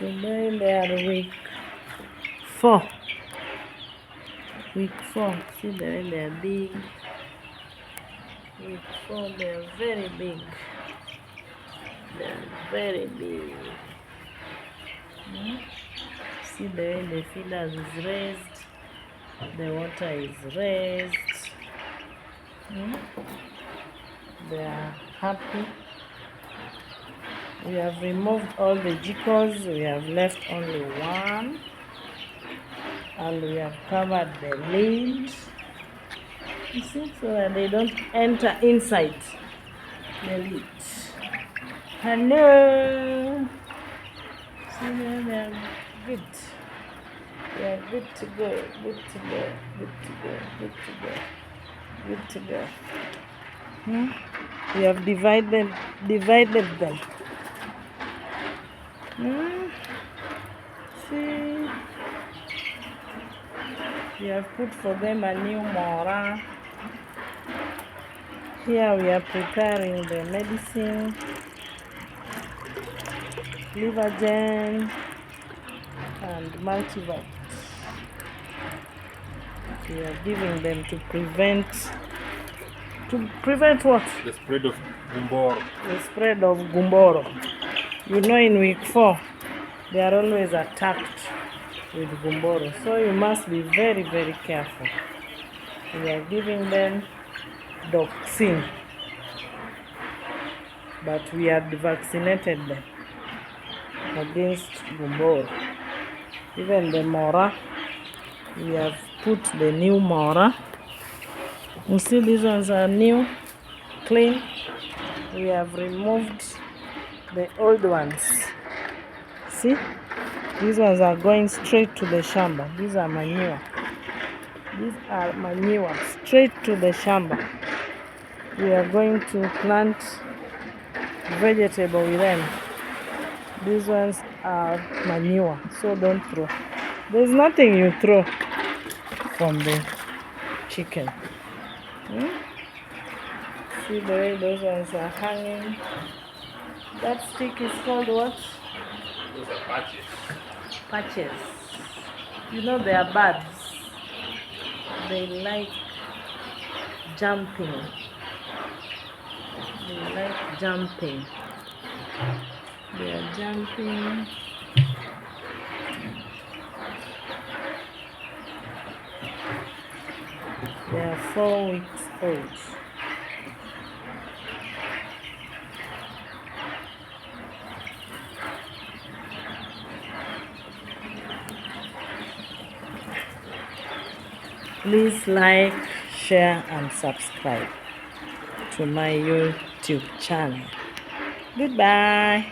Today they are week 4. Week 4. See the way they are big. Week 4, they are very big. They are very big. See the way the feeders is raised. The water is raised. They are happy. We have removed all the jiggles. We have left only one. And we have covered the lid. You see, so that they don't enter inside the lid. Hello. See, they are good. They are good to go. Good to go. Good to go. Good to go. Good to go. We have divided them. See, we have put for them a new mora. Here we are preparing the medicine, Livergen and multivit. We are giving them to prevent what? The spread of Gumboro. The spread of Gumboro. You know, in week 4, they are always attacked with Gumboro. So you must be very, very careful. We are giving them vaccine, but we have vaccinated them against Gumboro. Even the mora, we have put the new mora. You see, these ones are new, clean. We have removed the old ones. See, these ones are going straight to the shamba. These are manure. These are manure, straight to the shamba. We are going to plant vegetable with them. These ones are manure, so don't throw. There's nothing you throw from the chicken. See the way those ones are hanging. That stick is called what? Those are patches. Patches. You know, they are birds. They like jumping. They like jumping. They are jumping. They are 4 weeks old. Please like, share and subscribe to my YouTube channel. Goodbye.